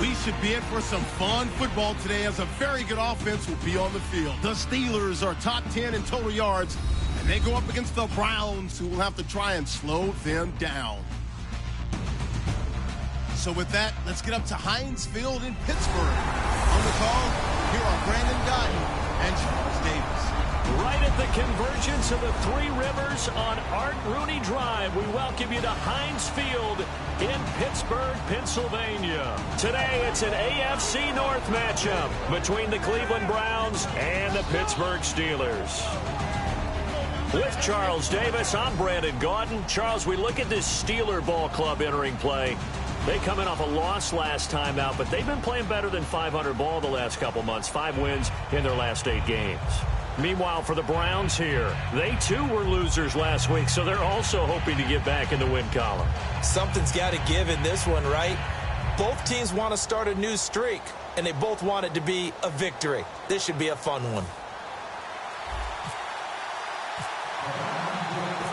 We should be in for some fun football today as a very good offense will be on the field. The Steelers are top 10 in total yards, and they go up against the Browns, who will have to try and slow them down. So with that, let's get up to Heinz Field in Pittsburgh. On the call, here are Brandon Gaudin and Charles Davis. Right at the convergence of the Three Rivers on Art Rooney Drive, we welcome you to Heinz Field in Pittsburgh, Pennsylvania. Today, it's an AFC North matchup between the Cleveland Browns and the Pittsburgh Steelers. With Charles Davis, I'm Brandon Gaudin. Charles, we look at this Steeler ball club entering play. They come in off a loss last time out, but they've been playing better than 500 ball the last couple months. 5 wins in their last 8 games. Meanwhile, for the Browns here, they too were losers last week, so they're also hoping to get back in the win column. Something's got to give in this one, right? Both teams want to start a new streak, and they both want it to be a victory. This should be a fun one.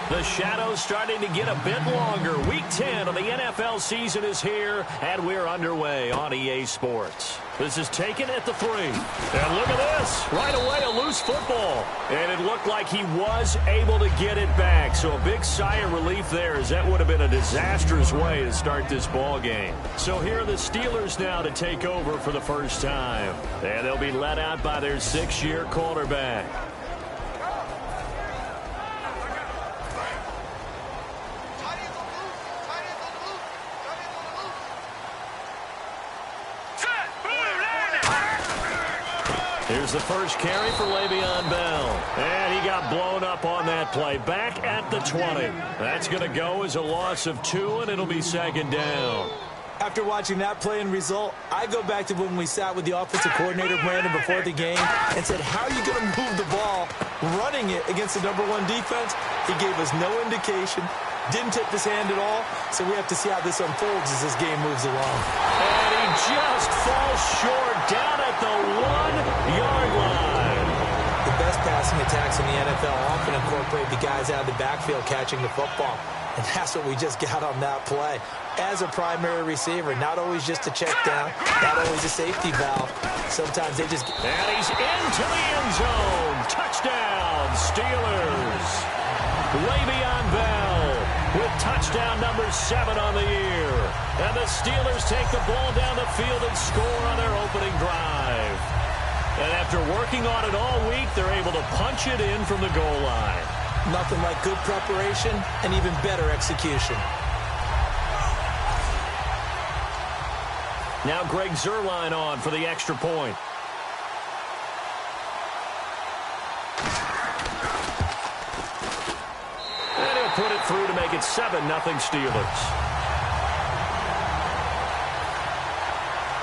The shadows starting to get a bit longer. Week 10 of the NFL season is here, and we're underway on EA Sports. This is taken at the 3. And look at this. Right away, a loose football. And it looked like he was able to get it back. So a big sigh of relief there, as that would have been a disastrous way to start this ball game. So here are the Steelers now to take over for the first time. And they'll be led out by their 6-year quarterback. Here's the first carry for Le'Veon Bell. And he got blown up on that play. Back at the 20. That's going to go as a loss of 2, and it'll be second down. After watching that play and result, I go back to when we sat with the offensive coordinator, Brandon, before the game and said, how are you going to move the ball running it against the #1 defense? He gave us no indication, didn't tip his hand at all, so we have to see how this unfolds as this game moves along. And he just falls short down at the 1-yard line. The best passing attacks in the NFL often incorporate the guys out of the backfield catching the football. And that's what we just got on that play. As a primary receiver, not always just a check down, not always a safety valve. Sometimes they just... And he's into the end zone. Touchdown, Steelers. Le'Veon Bell with touchdown number 7 on the year. And the Steelers take the ball down the field and score on their opening drive. And after working on it all week, they're able to punch it in from the goal line. Nothing like good preparation and even better execution. Now Greg Zuerlein on for the extra point. And he'll put it through to make it 7-0 Steelers.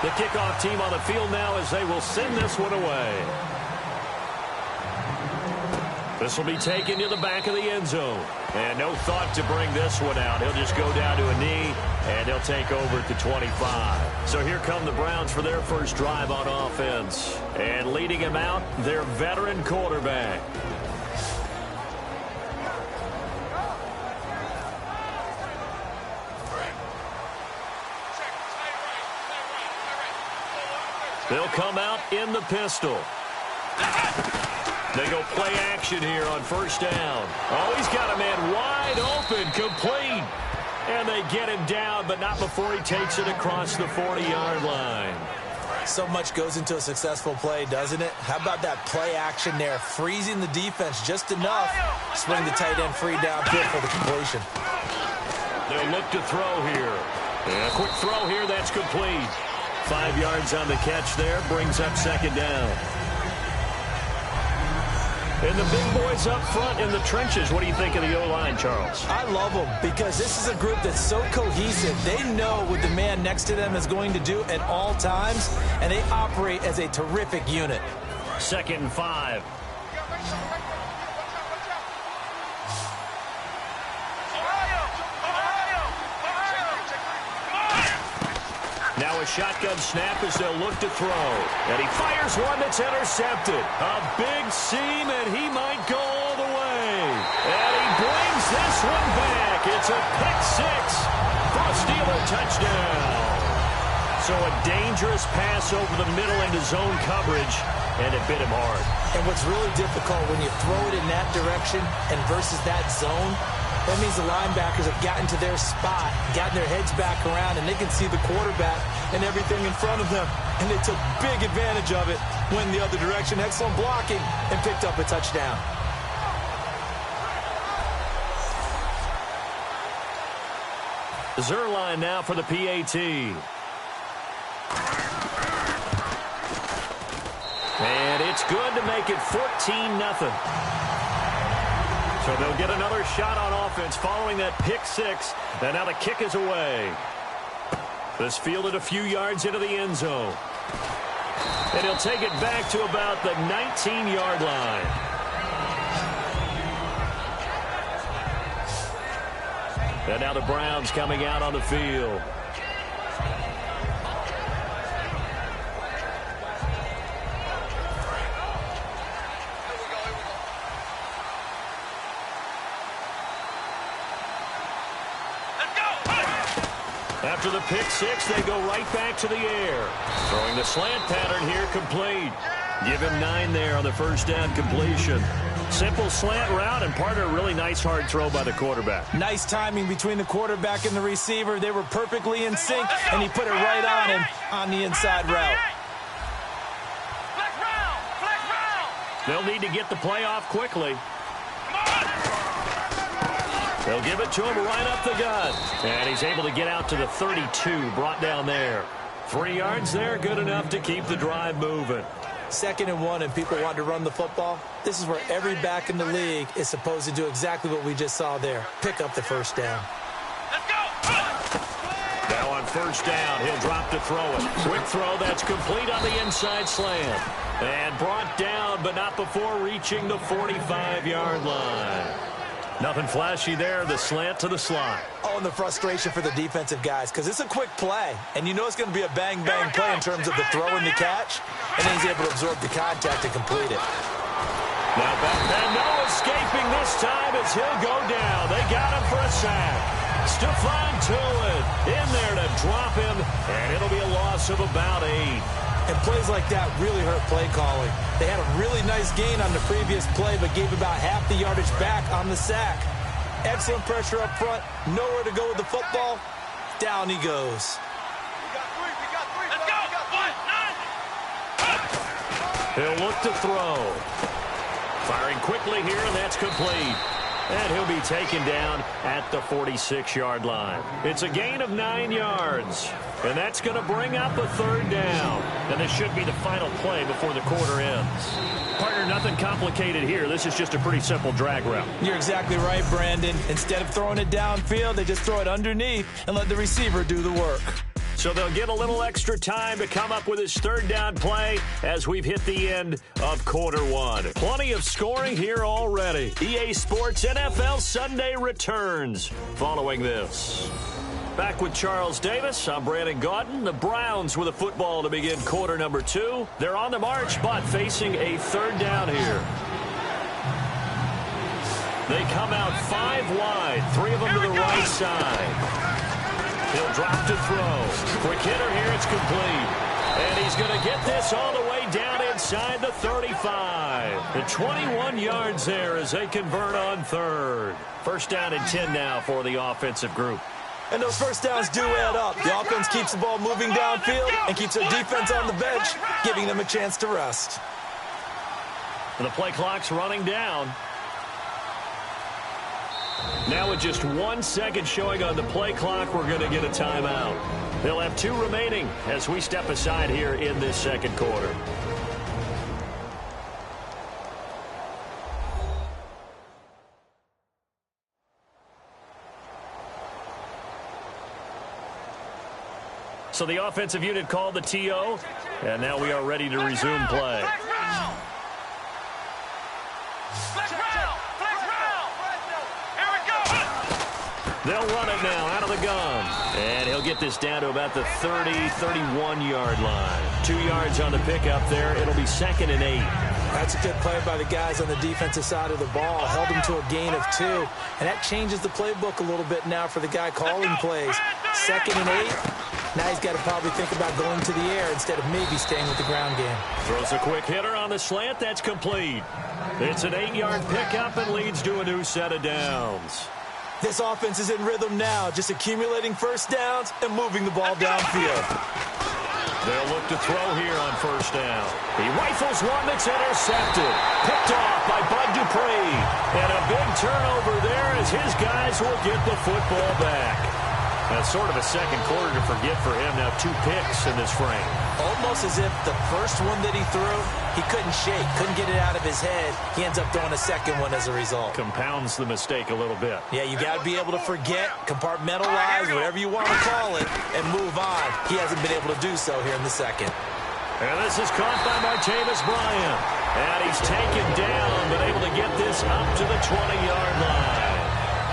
The kickoff team on the field now as they will send this one away. This will be taken to the back of the end zone. And no thought to bring this one out. He'll just go down to a knee, and he'll take over at the 25. So here come the Browns for their first drive on offense. And leading him out, their veteran quarterback. They'll come out in the pistol. They go play action here on first down. Oh, he's got a man wide open, complete. And they get him down, but not before he takes it across the 40-yard line. So much goes into a successful play, doesn't it? How about that play action there, freezing the defense just enough, swing the tight end free downfield for the completion. They'll look to throw here. And a quick throw here, that's complete. 5 yards on the catch there, brings up second down. And the big boys up front in the trenches. What do you think of the O-line, Charles? I love them because this is a group that's so cohesive. They know what the man next to them is going to do at all times, and they operate as a terrific unit. 2nd and 5. Now a shotgun snap as they'll look to throw. And he fires one that's intercepted. A big seam, and he might go all the way. And he brings this one back. It's a pick 6 for a Steeler touchdown. So a dangerous pass over the middle into zone coverage, and it bit him hard. And what's really difficult when you throw it in that direction and versus that zone, that means the linebackers have gotten to their spot, gotten their heads back around, and they can see the quarterback and everything in front of them. And they took big advantage of it, went the other direction, excellent blocking, and picked up a touchdown. Zuerlein now for the PAT. And it's good to make it 14-0. So they'll get another shot on offense following that pick six. And now the kick is away. This fielded a few yards into the end zone. And he'll take it back to about the 19-yard line. And now the Browns coming out on the field. After the pick six, they go right back to the air. Throwing the slant pattern here, complete. Give him 9 there on the first down completion. Simple slant route, and part of a really nice hard throw by the quarterback. Nice timing between the quarterback and the receiver. They were perfectly in sync, and he put it right on him on the inside route. They'll need to get the play off quickly. They'll give it to him right up the gut. And he's able to get out to the 32, brought down there. 3 yards there, good enough to keep the drive moving. 2nd and 1, and people want to run the football. This is where every back in the league is supposed to do exactly what we just saw there. Pick up the first down. Now on first down, he'll drop to throw it. Quick throw, that's complete on the inside slant. And brought down, but not before reaching the 45-yard line. Nothing flashy there, the slant to the slot. Oh, and the frustration for the defensive guys, because it's a quick play, and you know it's going to be a bang-bang play in terms of the throw and the catch, and then he's able to absorb the contact and complete it. Now back then, no escaping this time as he'll go down. They got him for a sack. Stephon Tuitt in there to drop him, and it'll be a loss of about 8. And plays like that really hurt play calling. They had a really nice gain on the previous play, but gave about half the yardage back on the sack. Excellent pressure up front. Nowhere to go with the football. Down he goes. Let's go. He'll look to throw. Firing quickly here, and that's complete. And he'll be taken down at the 46-yard line. It's a gain of 9 yards. And that's going to bring up a 3rd down. And this should be the final play before the quarter ends. Partner, nothing complicated here. This is just a pretty simple drag route. You're exactly right, Brandon. Instead of throwing it downfield, they just throw it underneath and let the receiver do the work. So they'll get a little extra time to come up with his 3rd down play as we've hit the end of quarter 1. Plenty of scoring here already. EA Sports NFL Sunday returns following this. Back with Charles Davis, I'm Brandon Gaudin. The Browns with a football to begin quarter number 2. They're on the march, but facing a 3rd down here. They come out 5 wide, 3 of them to the right side. He'll drop to throw. Quick hitter here, it's complete. And he's going to get this all the way down inside the 35. The 21 yards there as they convert on 3rd. First down and 10 now for the offensive group. And those first downs do add up. The offense keeps the ball moving downfield and keeps their defense on the bench, giving them a chance to rest. The play clock's running down. Now with just 1 second showing on the play clock, we're going to get a timeout. They'll have 2 remaining as we step aside here in this second quarter. So the offensive unit called the TO, and now we are ready to resume play. They'll run it now out of the gun. And he'll get this down to about the 30, 31-yard line. 2 yards on the pickup there. It'll be 2nd and 8. That's a good play by the guys on the defensive side of the ball. Held him to a gain of 2. And that changes the playbook a little bit now for the guy calling plays. 2nd and 8. Now he's got to probably think about going to the air instead of maybe staying with the ground game. Throws a quick hitter on the slant. That's complete. It's an 8-yard pickup and leads to a new set of downs. This offense is in rhythm now, just accumulating first downs and moving the ball downfield. They'll look to throw here on first down. He rifles one that's intercepted. Picked off by Bud Dupree. And a big turnover there as his guys will get the football back. That's sort of a second quarter to forget for him. Now 2 picks in this frame. Almost as if the first one that he threw, he couldn't shake, couldn't get it out of his head. He ends up throwing a second one as a result. Compounds the mistake a little bit. Yeah, you got to be able to forget, compartmentalize, whatever you want to call it, and move on. He hasn't been able to do so here in the second. And this is caught by Martavis Bryant. And he's taken down, but able to get this up to the 20-yard line.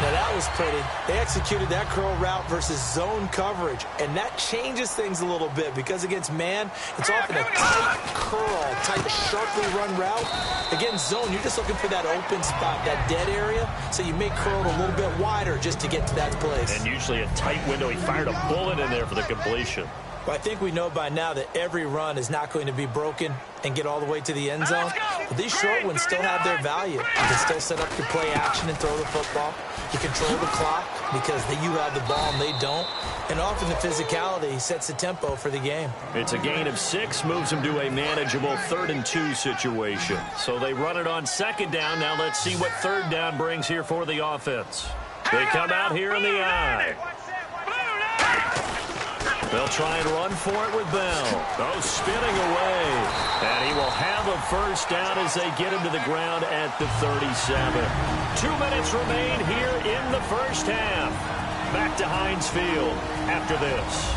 Now, that was pretty. They executed that curl route versus zone coverage, and that changes things a little bit because against man, it's often a tight curl, tight, sharply run route. Against zone, you're just looking for that open spot, that dead area, so you may curl it a little bit wider just to get to that place. And usually a tight window. He fired a bullet in there for the completion. Well, I think we know by now that every run is not going to be broken and get all the way to the end zone. But these short ones still have their value. You can still set up your play action and throw the football. You control the clock because you have the ball and they don't. And often the physicality sets the tempo for the game. It's a gain of 6, moves them to a manageable 3rd and 2 situation. So they run it on second down. Now let's see what third down brings here for the offense. They come out here in the eye. They'll try and run for it with Bell. Oh, spinning away. And he will have a first down as they get him to the ground at the 37. 2 minutes remain here in the first half. Back to Heinz Field after this.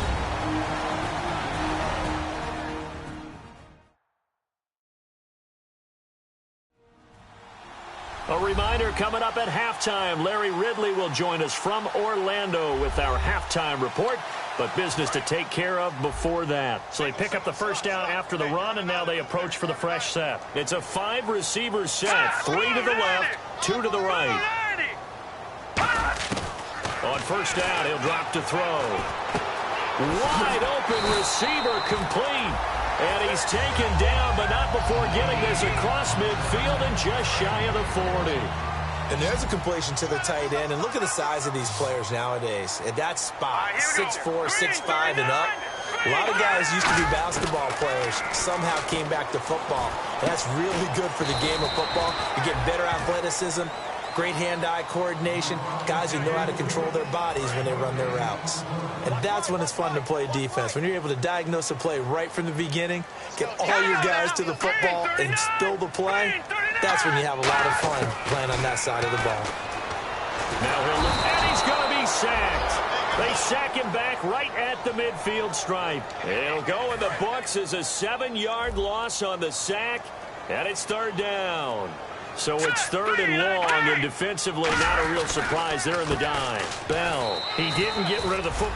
A reminder coming up at halftime. Larry Ridley will join us from Orlando with our halftime report. But business to take care of before that. So they pick up the first down after the run, and now they approach for the fresh set. It's a 5-receiver set. 3 to the left, 2 to the right. On first down, he'll drop to throw. Wide open receiver complete. And he's taken down, but not before getting this across midfield and just shy of the 40. And there's a completion to the tight end. And look at the size of these players nowadays. At that spot, 6'4", 6'5", and up. A lot of guys used to be basketball players, somehow came back to football. And that's really good for the game of football. You get better athleticism, great hand-eye coordination, guys who know how to control their bodies when they run their routes. And that's when it's fun to play defense. When you're able to diagnose a play right from the beginning, get all your guys to the football and spill the play, that's when you have a lot of fun playing on that side of the ball. Now he'll look, and he's going to be sacked. They sack him back right at the midfield stripe. It'll go in the books as a 7-yard loss on the sack, and it's third down. So it's 3rd and long, and defensively not a real surprise. They're in the dime. Bell, he didn't get rid of the foot.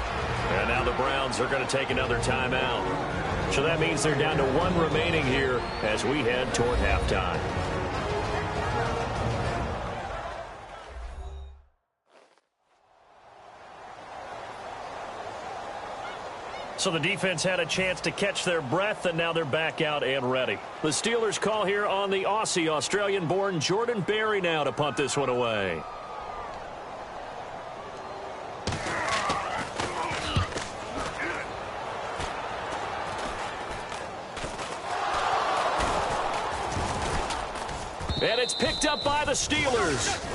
And now the Browns are going to take another timeout. So that means they're down to 1 remaining here as we head toward halftime. So the defense had a chance to catch their breath, and now they're back out and ready. The Steelers call here on the Aussie, Australian-born Jordan Berry now to punt this one away. And it's picked up by the Steelers.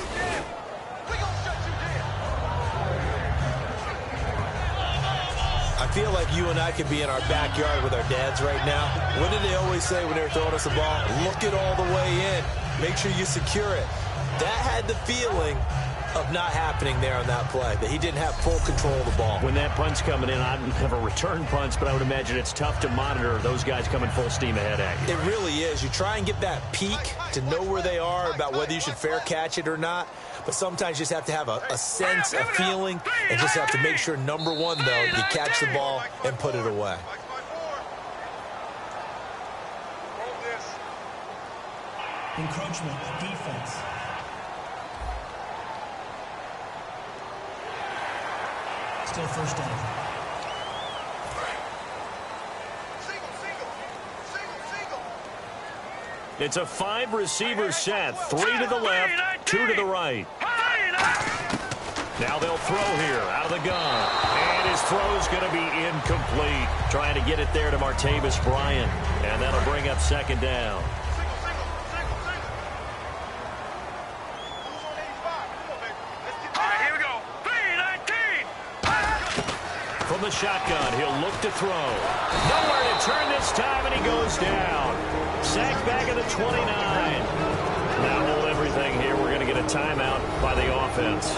I feel like you and I could be in our backyard with our dads right now. What did they always say when they were throwing us the ball? Look it all the way in. Make sure you secure it. That had the feeling of not happening there on that play, that he didn't have full control of the ball. When that punt's coming in, I don't have a return punch, but I would imagine it's tough to monitor those guys coming full steam ahead at you. It really is. You try and get that peek to know where they are, about whether you should fair catch it or not. But sometimes you just have to have a sense, a feeling, and just have to make sure, number one, though, you catch the ball and put it away. Encroachment, defense. Still first down. It's a 5-receiver set. 3 to the left, 2 to the right. Now they'll throw here out of the gun. And his throw's going to be incomplete. Trying to get it there to Martavis Bryant. And that'll bring up second down. From the shotgun, he'll look to throw. Nowhere to turn this time, and he goes down. Sacked back at the 29. Now hold everything here. We're going to get a timeout by the offense.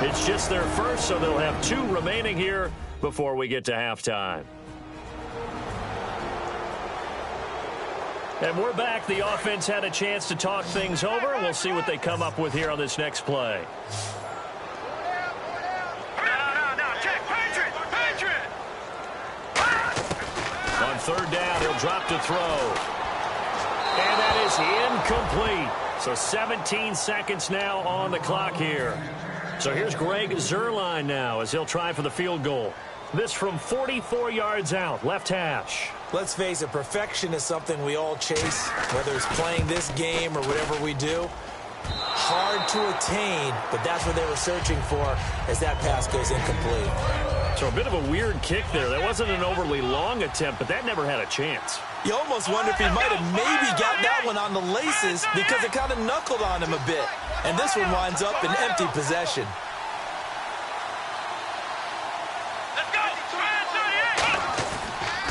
It's just their first, so they'll have 2 remaining here before we get to halftime. And we're back. The offense had a chance to talk things over. We'll see what they come up with here on this next play. On third down, he'll drop to throw. And that is incomplete. So 17 seconds now on the clock here. So here's Greg Zuerlein now as he'll try for the field goal. This from 44 yards out, left hash. Let's face it, perfection is something we all chase, whether it's playing this game or whatever we do. Hard to attain, but that's what they were searching for as that pass goes incomplete. So a bit of a weird kick there. That wasn't an overly long attempt, but that never had a chance. You almost wonder if he might have maybe got that one on the laces because it kind of knuckled on him a bit. And this one winds up in empty possession.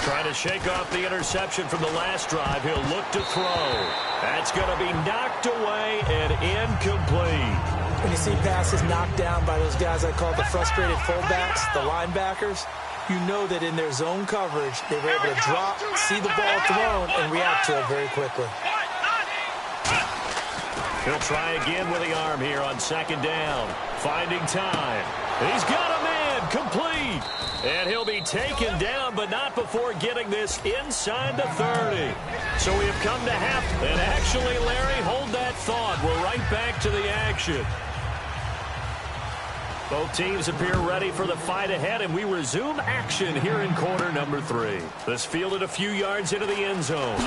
Trying to shake off the interception from the last drive. He'll look to throw. That's going to be knocked away and incomplete. When you see passes knocked down by those guys I call the frustrated fullbacks, the linebackers, you know that in their zone coverage, they were able to drop, see the ball thrown, and react to it very quickly. He'll try again with the arm here on second down. Finding time. He's got a man complete. And he'll be taken down, but not before getting this inside the 30. So we have come to half. And actually, Larry, hold that thought. We're right back to the action. Both teams appear ready for the fight ahead, and we resume action here in quarter number 3. This fielded a few yards into the end zone.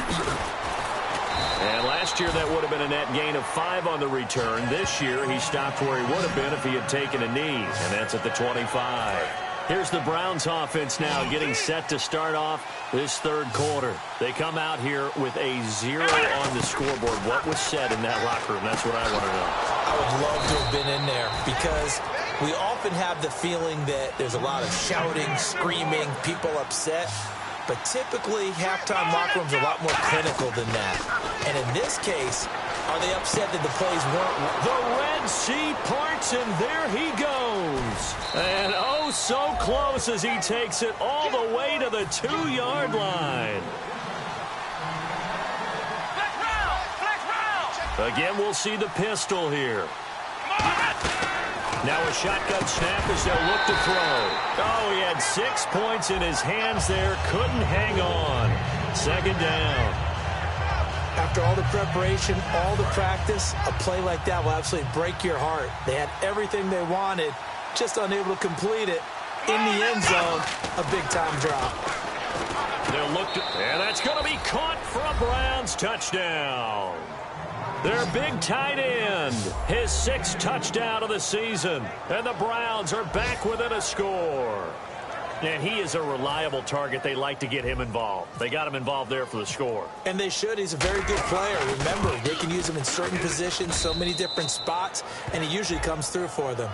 And last year, that would have been a net gain of 5 on the return. This year, he stopped where he would have been if he had taken a knee, and that's at the 25. Here's the Browns offense now getting set to start off this third quarter. They come out here with a 0 on the scoreboard. What was said in that locker room? That's what I want to know. I would love to have been in there because we often have the feeling that there's a lot of shouting, screaming, people upset. But typically, halftime locker rooms are a lot more clinical than that. And in this case, are they upset that the plays weren't? The Red Sea parts, and there he goes. And oh, so close as he takes it all the way to the 2-yard line. Again, we'll see the pistol here. Now a shotgun snap as they'll look to throw. Oh, he had 6 points in his hands there. Couldn't hang on. Second down. After all the preparation, all the practice, a play like that will absolutely break your heart. They had everything they wanted, just unable to complete it. In the end zone, a big-time drop. They'll look to, and that's going to be caught for a Browns touchdown. Their big tight end, his 6th touchdown of the season. And the Browns are back within a score. And he is a reliable target. They like to get him involved. They got him involved there for the score. And they should. He's a very good player. Remember, they can use him in certain positions, so many different spots, and he usually comes through for them.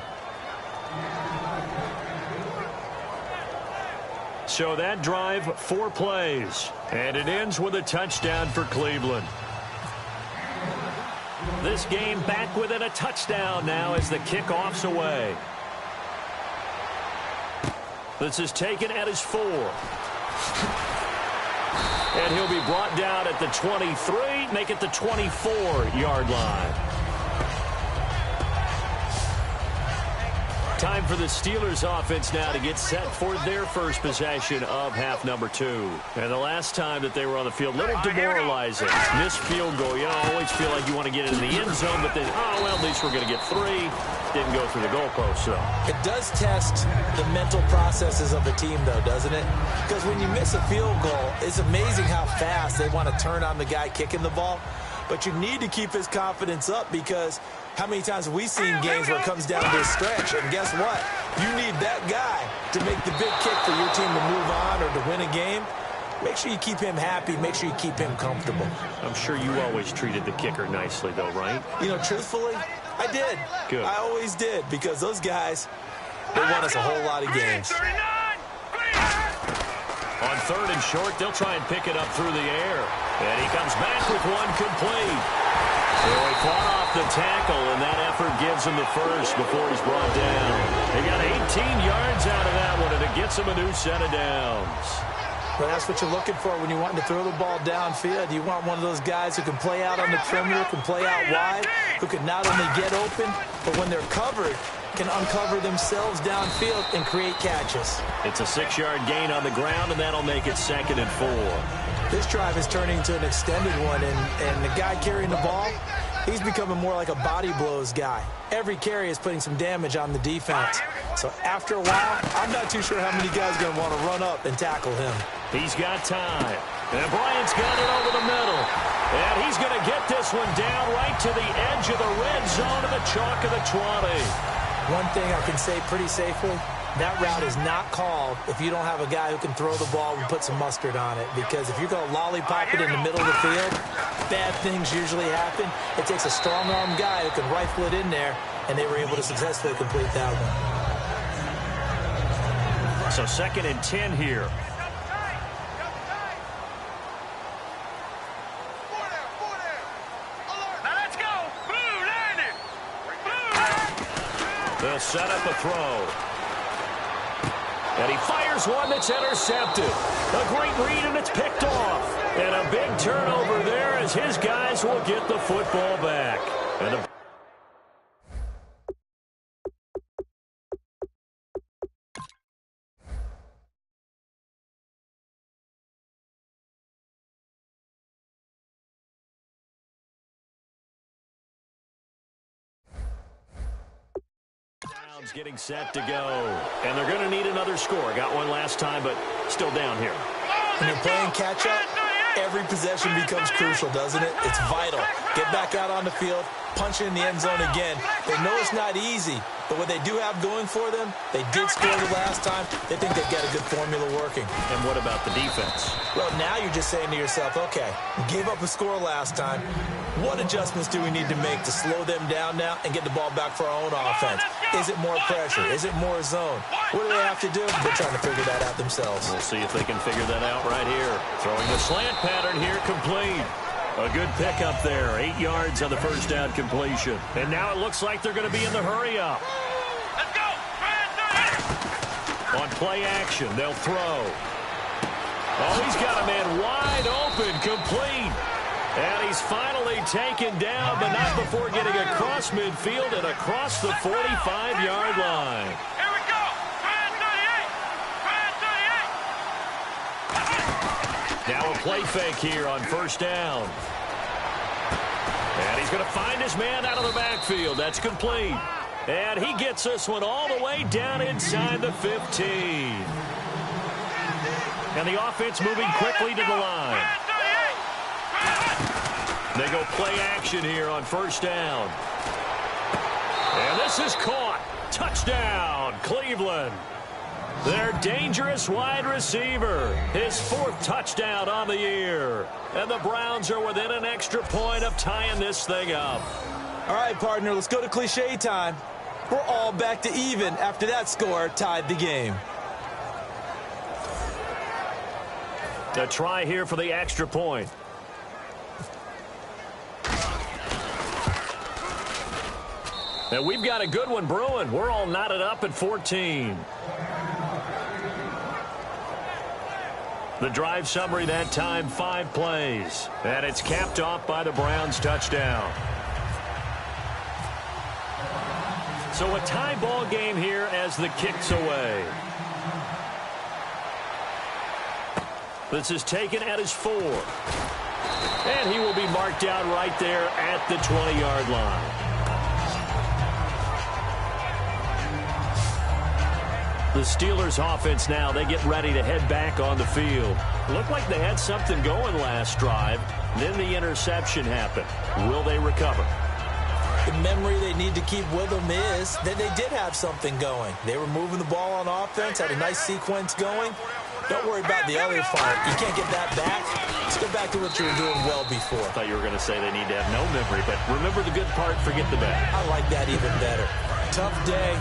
So that drive, 4 plays. And it ends with a touchdown for Cleveland. This game back within a touchdown now as the kickoff's away. This is taken at his 4. And he'll be brought down at the 23, make it the 24-yard line. Time for the Steelers offense now to get set for their first possession of half number 2. And the last time that they were on the field, a little demoralizing. Missed field goal. You always feel like you want to get it in the end zone, but then, oh, well, at least we're going to get 3. Didn't go through the goalpost, though. It does test the mental processes of a team, though, doesn't it? Because when you miss a field goal, it's amazing how fast they want to turn on the guy kicking the ball. but you need to keep his confidence up because how many times have we seen games where it comes down to a stretch? And guess what? You need that guy to make the big kick for your team to move on or to win a game. Make sure you keep him happy. Make sure you keep him comfortable. I'm sure you always treated the kicker nicely, though, right? You know, truthfully, I did. Good. I always did because those guys, they won us a whole lot of games. On 3rd and short, they'll try and pick it up through the air. And he comes back with one complete. So he fought off the tackle, and that effort gives him the first before he's brought down. They got 18 yards out of that one, and it gets him a new set of downs. But that's what you're looking for when you want to throw the ball downfield. You want one of those guys who can play out on the perimeter, can play out wide, who can not only get open, but when they're covered, can uncover themselves downfield and create catches. It's a 6-yard gain on the ground, and that'll make it 2nd and 4. This drive is turning into an extended one, and the guy carrying the ball, he's becoming more like a body blows guy. Every carry is putting some damage on the defense. So after a while, I'm not too sure how many guys are going to want to run up and tackle him. He's got time. And Bryant's got it over the middle. And he's going to get this one down right to the edge of the red zone of the chalk of the 20. One thing I can say pretty safely, that route is not called if you don't have a guy who can throw the ball and put some mustard on it. Because if you're going to lollipop it in the middle of the field, bad things usually happen. It takes a strong-arm guy who can rifle it in there, and they were able to successfully complete that one. So 2nd and 10 here. They'll set up a throw. And he fires one that's intercepted. A great read, and it's picked off. And a big turnover there as his guys will get the football back. And a getting set to go. And they're going to need another score. Got one last time, but still down here. When you're playing catch-up, every possession becomes crucial, doesn't it? It's vital. Get back out on the field, punch it in the end zone again. They know it's not easy, but what they do have going for them, they did score the last time. They think they've got a good formula working. And what about the defense? Well, now you're just saying to yourself, okay, we gave up a score last time. What adjustments do we need to make to slow them down now and get the ball back for our own offense? Is it more pressure? Is it more zone? What do they have to do? They're trying to figure that out themselves. We'll see if they can figure that out right here. Throwing the slant pattern here, complete. A good pickup there. 8 yards on the first down completion. And now it looks like they're going to be in the hurry-up. Let's go! On play action, they'll throw. Oh, he's got a man wide open, complete. And he's finally taken down, but not before getting across midfield and across the 45-yard line. Here we go! 38! Now a play fake here on first down. And he's going to find his man out of the backfield. That's complete. And he gets this one all the way down inside the 15. And the offense moving quickly to the line. They go play action here on first down. And this is caught. Touchdown, Cleveland. Their dangerous wide receiver. His 4th touchdown on the year. And the Browns are within an extra point of tying this thing up. All right, partner, let's go to cliche time. We're all back to even after that score tied the game. A try here for the extra point. Now we've got a good one brewing. We're all knotted up at 14. The drive summary that time, 5 plays. And it's capped off by the Browns touchdown. So a tie ball game here as the kick's away. This is taken at his 4. And he will be marked down right there at the 20-yard line. The Steelers offense now, they get ready to head back on the field. Looked like they had something going last drive. Then the interception happened. Will they recover? The memory they need to keep with them is that they did have something going. They were moving the ball on offense, had a nice sequence going. Don't worry about the other part. You can't get that back. Let's go back to what you were doing well before. I thought you were going to say they need to have no memory, but remember the good part, forget the bad. I like that even better. Tough day,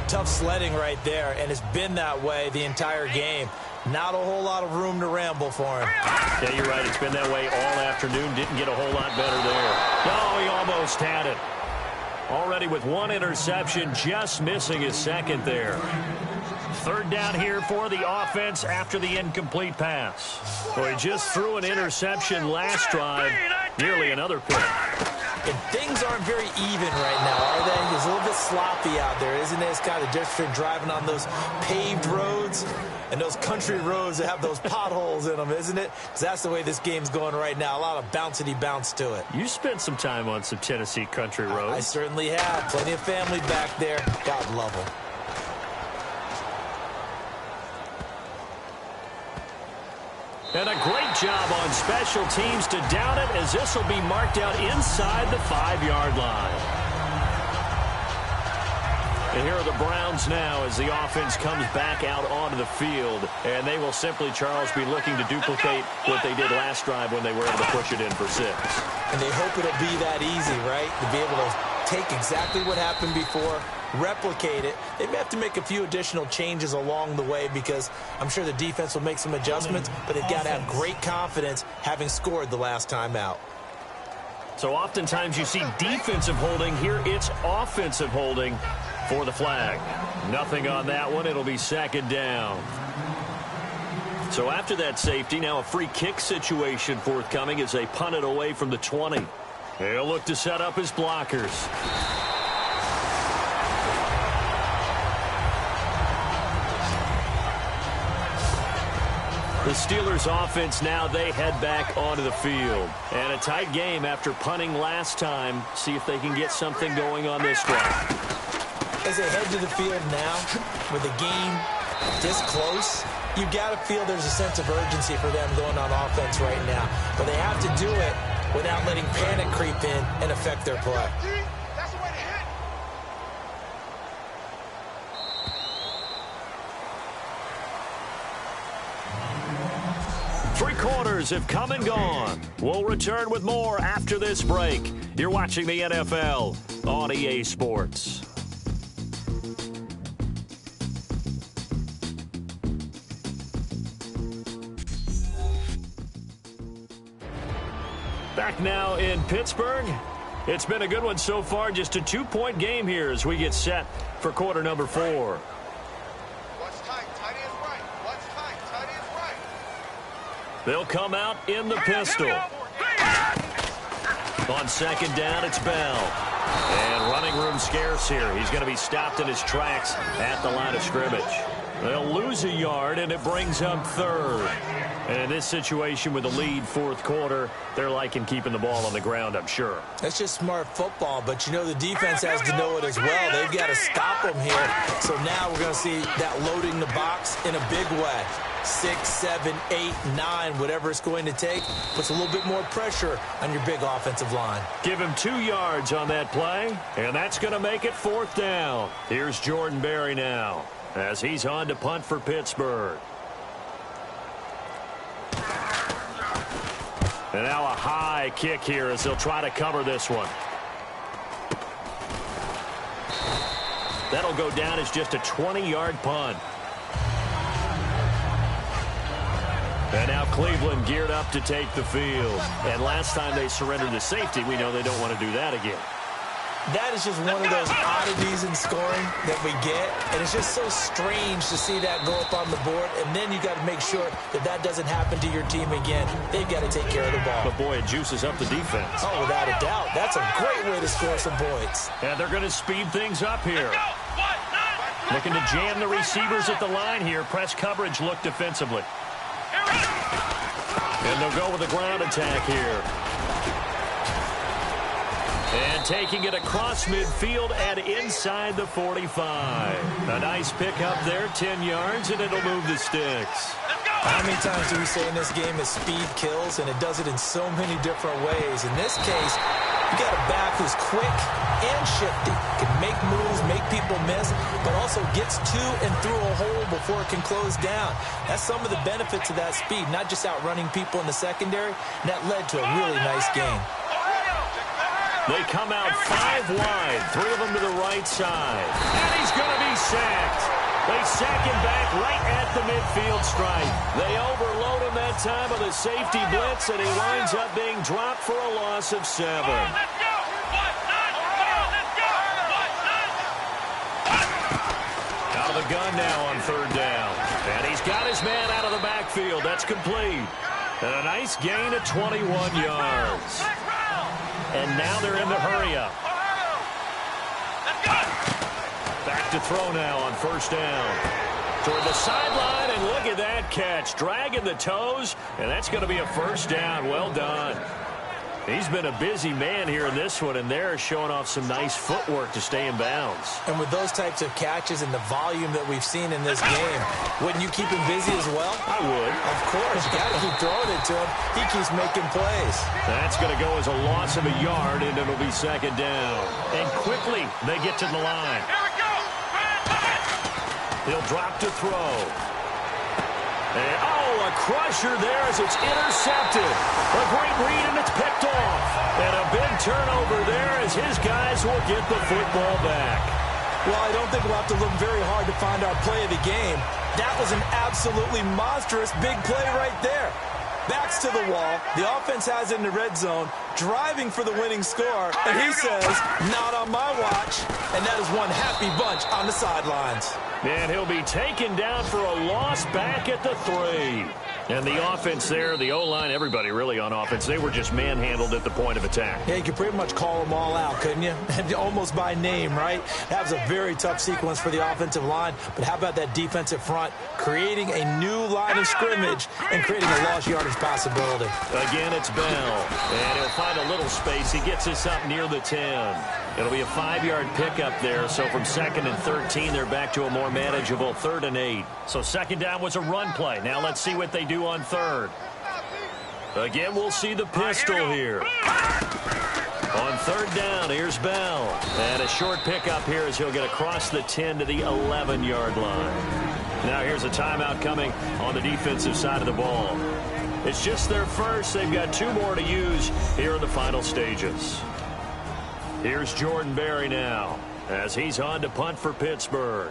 tough sledding right there, and it's been that way the entire game. Not a whole lot of room to ramble for him. Yeah, you're right. It's been that way all afternoon. Didn't get a whole lot better there. Oh, he almost had it. Already with one interception, just missing his second there. Third down here for the offense after the incomplete pass. Well, he just threw an interception last drive, nearly another pick. And things aren't very even right now, are they? It's a little bit sloppy out there, isn't it? It's kind of different driving on those paved roads and those country roads that have those potholes in them, isn't it? Because that's the way this game's going right now. A lot of bouncy bounce to it. You spent some time on some Tennessee country roads. I certainly have. Plenty of family back there. God love them. And a great job on special teams to down it, as this will be marked out inside the 5-yard line. And here are the Browns now as the offense comes back out onto the field. And they will simply, Charles, be looking to duplicate what they did last drive when they were able to push it in for 6. And they hope it'll be that easy, right? To be able to take exactly what happened before, replicate it. They may have to make a few additional changes along the way because I'm sure the defense will make some adjustments, but they've got to have great confidence having scored the last time out. So oftentimes you see defensive holding. Here it's offensive holding for the flag. Nothing on that one. It'll be second down. So after that safety, now a free kick situation forthcoming as they punt it away from the 20. They'll look to set up his blockers. The Steelers offense now, they head back onto the field. And a tight game after punting last time. See if they can get something going on this drive. As they head to the field now, with the game this close, you got to feel there's a sense of urgency for them going on offense right now. But they have to do it without letting panic creep in and affect their play. Three quarters have come and gone. We'll return with more after this break. You're watching the NFL on EA Sports. Back now in Pittsburgh. It's been a good one so far. Just a 2-point game here as we get set for quarter number 4. They'll come out in the pistol. On second down, it's Bell. And running room scarce here. He's going to be stopped in his tracks at the line of scrimmage. They'll lose a yard, and it brings up third. And in this situation with the lead fourth quarter, they're liking keeping the ball on the ground, I'm sure. That's just smart football, but you know the defense has to know it as well. They've got to stop them here. So now we're going to see that loading the box in a big way. 6, 7, 8, 9, whatever it's going to take, puts a little bit more pressure on your big offensive line. Give him 2 yards on that play, and that's going to make it fourth down. Here's Jordan Berry now as he's on to punt for Pittsburgh. And now a high kick here as they'll try to cover this one. That'll go down as just a 20-yard punt. And now Cleveland geared up to take the field. And last time they surrendered the safety, we know they don't want to do that again. That is just one of those oddities in scoring that we get. And it's just so strange to see that go up on the board. And then you got to make sure that that doesn't happen to your team again. They've got to take care of the ball. But, boy, it juices up the defense. Oh, without a doubt. That's a great way to score some points. And they're going to speed things up here. Looking to jam the receivers at the line here. Press coverage look defensively. And they'll go with a ground attack here. And taking it across midfield and inside the 45. A nice pickup there, 10 yards, and it'll move the sticks. How many times do we say in this game that speed kills, and it does it in so many different ways? In this case, you got a back who's quick and shifty, can make moves, make people miss, but also gets to and through a hole before it can close down. That's some of the benefits of that speed, not just outrunning people in the secondary. And that led to a really nice game. They come out 5 wide, 3 of them to the right side. And he's going to be sacked. They sack him back right at the midfield stripe. They overload him that time with a safety blitz, and he winds up being dropped for a loss of 7. Let's go! Let's go! Out of the gun now on 3rd down. And he's got his man out of the backfield. That's complete. And a nice gain of 21 yards. And now they're in the hurry-up. Back to throw now on 1st down. Toward the sideline, and look at that catch. Dragging the toes, and that's going to be a 1st down. Well done. He's been a busy man here in this one, and they're showing off some nice footwork to stay in bounds. And with those types of catches and the volume that we've seen in this game, wouldn't you keep him busy as well? I would. Of course. You got to keep throwing it to him. He keeps making plays. That's going to go as a loss of a yard, and it'll be 2nd down. And quickly, they get to the line. Here we go! He'll drop to throw. And, a crusher there as it's intercepted. A great read, and it's picked off. And a big turnover there as his guys will get the football back. Well, I don't think we'll have to look very hard to find our play of the game. That was an absolutely monstrous big play right there. Backs to the wall. The offense has it in the red zone, driving for the winning score. And he says, not on my watch. And that is one happy bunch on the sidelines. And he'll be taken down for a loss back at the 3. And the offense there, the O-line, everybody really on offense, they were just manhandled at the point of attack. Yeah, you could pretty much call them all out, couldn't you? Almost by name, right? That was a very tough sequence for the offensive line. But how about that defensive front creating a new line of scrimmage and creating a lost yardage possibility? Again, it's Bell. And he'll find a little space. He gets us up near the 10. It'll be a 5-yard pickup there. So from 2nd and 13, they're back to a more manageable 3rd and 8. So 2nd down was a run play. Now let's see what they do on 3rd. Again, we'll see the pistol here. On 3rd down, here's Bell. And a short pickup here as he'll get across the 10 to the 11-yard line. Now here's a timeout coming on the defensive side of the ball. It's just their first. They've got 2 more to use here in the final stages. Here's Jordan Berry now as he's on to punt for Pittsburgh.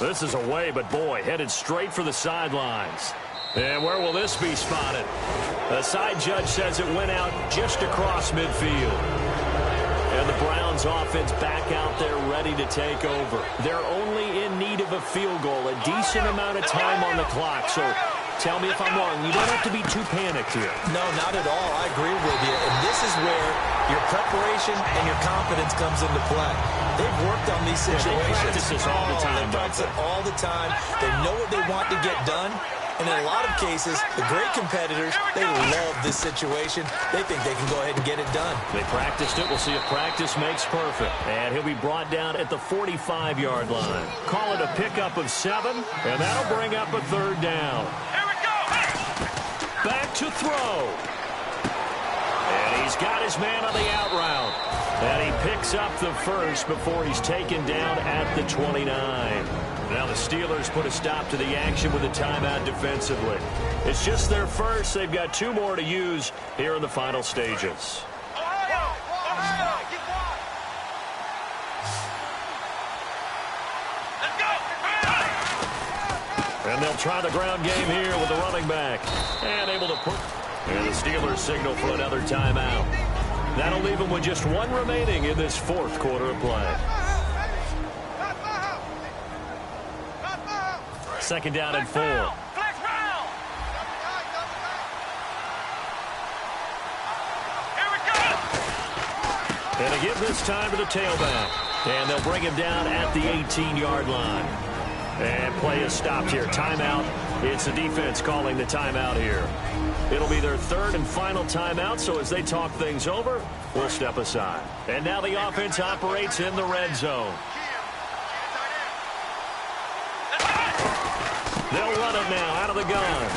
This is away, but boy, headed straight for the sidelines. And where will this be spotted? The side judge says it went out just across midfield. And the Browns offense back out there ready to take over. They're only in need of a field goal, a decent amount of time on the clock. So tell me if I'm wrong. You don't have to be too panicked here. No, not at all. I agree with you. And this is where your preparation and your confidence comes into play. They've worked on these situations. They practice this all the time. They practice it all the time. They know what they want to get done. And in a lot of cases, the great competitors, they love this situation. They think they can go ahead and get it done. They practiced it. We'll see if practice makes perfect. And he'll be brought down at the 45-yard line. Call it a pickup of 7, and that'll bring up a 3rd down. Here we go! Back to throw. And he's got his man on the out route. And he picks up the first before he's taken down at the 29. Now the Steelers put a stop to the action with a timeout defensively. It's just their first. They've got 2 more to use here in the final stages. And they'll try the ground game here with the running back. And able to put... And the Steelers signal for another timeout. That'll leave them with just 1 remaining in this 4th quarter of play. 2nd down and 4. And they give this time to the tailback. And they'll bring him down at the 18-yard line. And play is stopped here. Timeout It's the defense calling the timeout here. It'll be their third and final timeout, so as they talk things over, we'll step aside. And now the offense operates in the red zone. They'll run it now out of the gun.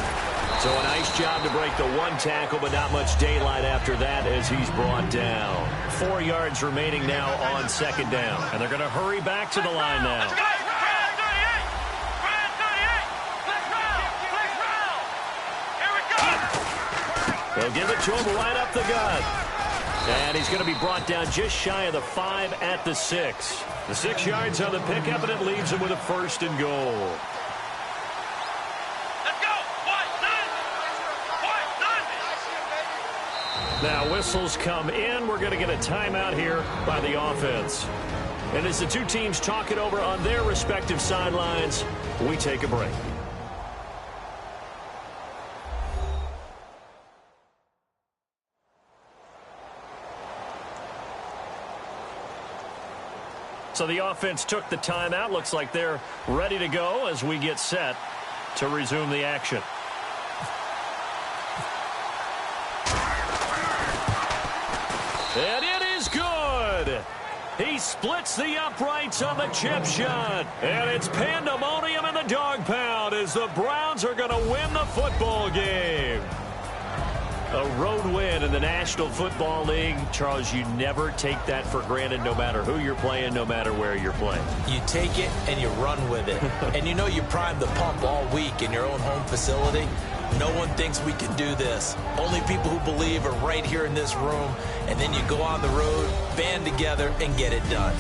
So a nice job to break the one tackle, but not much daylight after that as he's brought down. 4 yards remaining now on second down. And they're going to hurry back to the line now. They'll give it to him right up the gut. And he's going to be brought down just shy of the 5 at the 6. The 6 yards on the pickup, and it leaves him with a first and goal. Now whistles come in. We're going to get a timeout here by the offense. And as the two teams talk it over on their respective sidelines, we take a break. So the offense took the timeout. Looks like they're ready to go as we get set to resume the action. And it is good. He splits the uprights on the chip shot. And it's pandemonium in the dog pound as the Browns are going to win the football game. A road win in the National Football League. Charles, you never take that for granted no matter who you're playing, no matter where you're playing. You take it and you run with it. And you know you primed the pump all week in your own home facility. No one thinks we can do this. Only people who believe are right here in this room. And then you go on the road, band together, and get it done.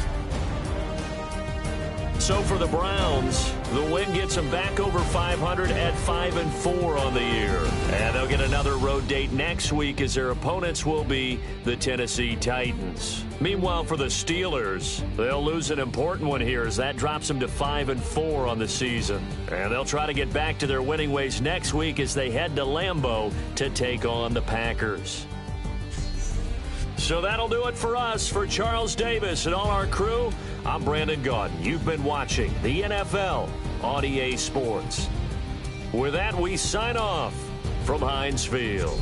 So for the Browns, the win gets them back over 500 at 5-4 on the year. And they'll get another road date next week as their opponents will be the Tennessee Titans. Meanwhile, for the Steelers, they'll lose an important one here as that drops them to 5-4 on the season. And they'll try to get back to their winning ways next week as they head to Lambeau to take on the Packers. So that'll do it for us. For Charles Davis and all our crew, I'm Brandon Gaudin. You've been watching the NFL on EA Sports. With that, we sign off from Heinz Field.